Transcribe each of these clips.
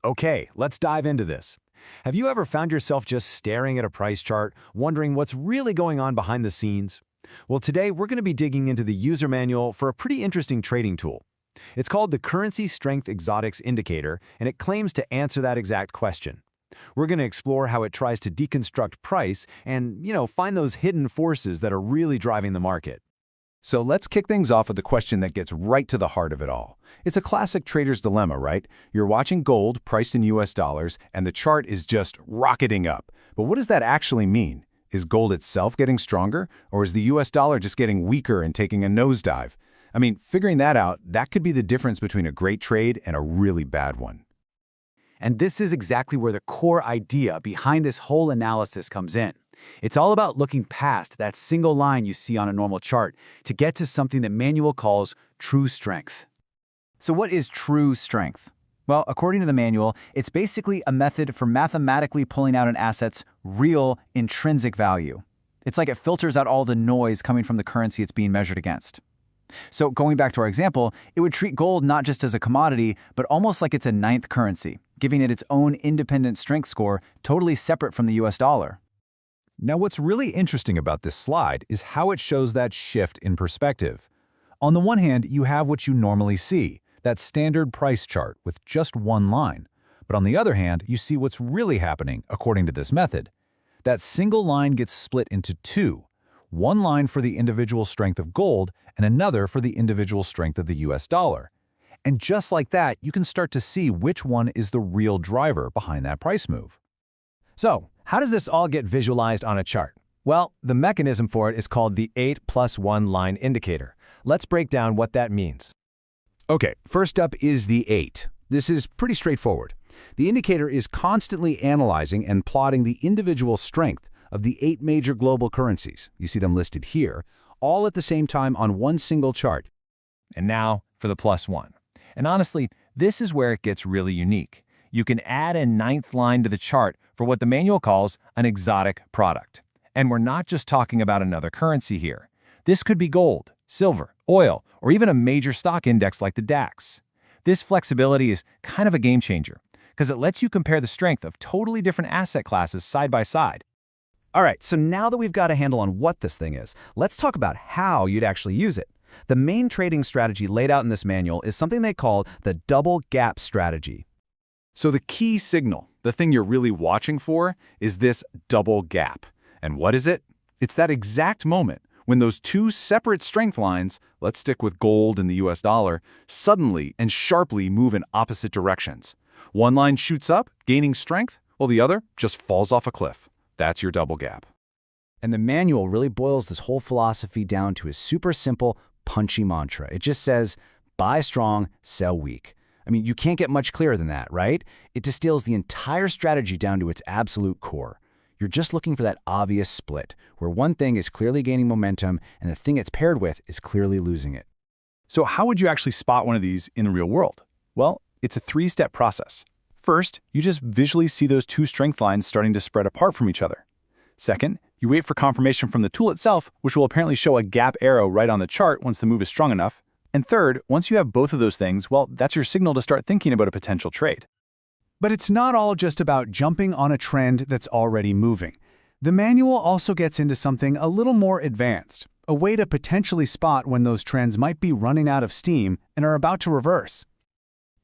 Okay, let's dive into this. Have you ever found yourself just staring at a price chart, wondering what's really going on behind the scenes? Well, today we're going to be digging into the user manual for a pretty interesting trading tool. It's called the Currency Strength Exotics Indicator, and it claims to answer that exact question. We're going to explore how it tries to deconstruct price and, find those hidden forces that are really driving the market. So let's kick things off with the question that gets right to the heart of it all. It's a classic trader's dilemma, right? You're watching gold priced in US dollars, and the chart is just rocketing up. But what does that actually mean? Is gold itself getting stronger, or is the US dollar just getting weaker and taking a nosedive? I mean, figuring that out, that could be the difference between a great trade and a really bad one. And this is exactly where the core idea behind this whole analysis comes in. It's all about looking past that single line you see on a normal chart to get to something that manual calls true strength. So what is true strength? Well, according to the manual, it's basically a method for mathematically pulling out an asset's real intrinsic value. It's like it filters out all the noise coming from the currency it's being measured against. So going back to our example, it would treat gold not just as a commodity, but almost like it's a ninth currency, giving it its own independent strength score, totally separate from the US dollar. Now, what's really interesting about this slide is how it shows that shift in perspective. On the one hand, you have what you normally see, that standard price chart with just one line. But on the other hand, you see what's really happening according to this method. That single line gets split into two, one line for the individual strength of gold and another for the individual strength of the US dollar. And just like that, you can start to see which one is the real driver behind that price move. So, how does this all get visualized on a chart? Well, the mechanism for it is called the 8+1 line indicator. Let's break down what that means. Okay, first up is the 8. This is pretty straightforward. The indicator is constantly analyzing and plotting the individual strength of the 8 major global currencies. You see them listed here, all at the same time on one single chart. And now for the +1. And honestly, this is where it gets really unique. You can add a ninth line to the chart for what the manual calls an exotic product. And we're not just talking about another currency here. This could be gold, silver, oil, or even a major stock index like the DAX. This flexibility is kind of a game changer because it lets you compare the strength of totally different asset classes side by side. All right, so now that we've got a handle on what this thing is, let's talk about how you'd actually use it. The main trading strategy laid out in this manual is something they call the double gap strategy. So the key signal, the thing you're really watching for, is this double gap. And what is it? It's that exact moment when those two separate strength lines, let's stick with gold and the US dollar, suddenly and sharply move in opposite directions. One line shoots up, gaining strength, while the other just falls off a cliff. That's your double gap. And the manual really boils this whole philosophy down to a super simple, punchy mantra. It just says, buy strong, sell weak. I mean, you can't get much clearer than that, right? It distills the entire strategy down to its absolute core. You're just looking for that obvious split, where one thing is clearly gaining momentum and the thing it's paired with is clearly losing it. So how would you actually spot one of these in the real world? Well, it's a three-step process. First, you just visually see those two strength lines starting to spread apart from each other. Second, you wait for confirmation from the tool itself, which will apparently show a gap arrow right on the chart once the move is strong enough. And third, once you have both of those things, well, that's your signal to start thinking about a potential trade. But it's not all just about jumping on a trend that's already moving. The manual also gets into something a little more advanced, a way to potentially spot when those trends might be running out of steam and are about to reverse.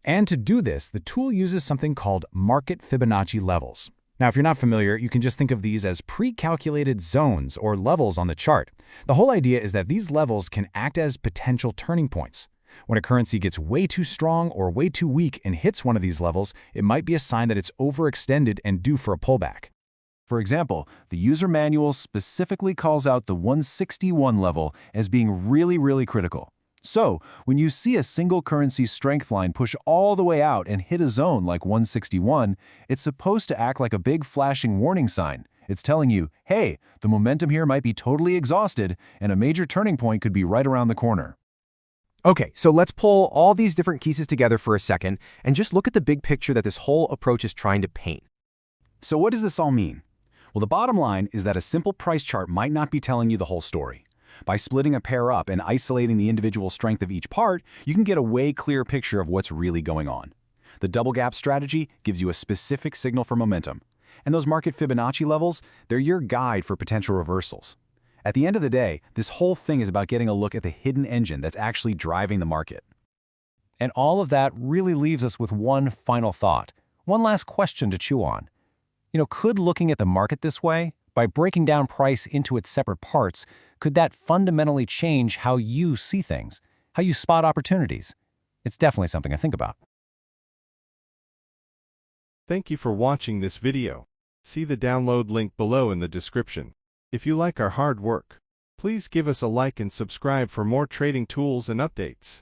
And to do this, the tool uses something called market Fibonacci levels. Now, if you're not familiar, you can just think of these as pre-calculated zones or levels on the chart. The whole idea is that these levels can act as potential turning points. When a currency gets way too strong or way too weak and hits one of these levels, it might be a sign that it's overextended and due for a pullback. For example, the user manual specifically calls out the 161 level as being really critical. So, when you see a single currency strength line push all the way out and hit a zone like 161, it's supposed to act like a big flashing warning sign. It's telling you, hey, the momentum here might be totally exhausted and a major turning point could be right around the corner. Okay, so let's pull all these different pieces together for a second and just look at the big picture that this whole approach is trying to paint. So what does this all mean? Well, the bottom line is that a simple price chart might not be telling you the whole story. By splitting a pair up and isolating the individual strength of each part, you can get a way clearer picture of what's really going on. The double gap strategy gives you a specific signal for momentum. And those market Fibonacci levels, they're your guide for potential reversals. At the end of the day, this whole thing is about getting a look at the hidden engine that's actually driving the market. And all of that really leaves us with one final thought, one last question to chew on. Could looking at the market this way, by breaking down price into its separate parts, could that fundamentally change how you see things, how you spot opportunities? It's definitely something to think about. Thank you for watching this video. See the download link below in the description. If you like our hard work, please give us a like and subscribe for more trading tools and updates.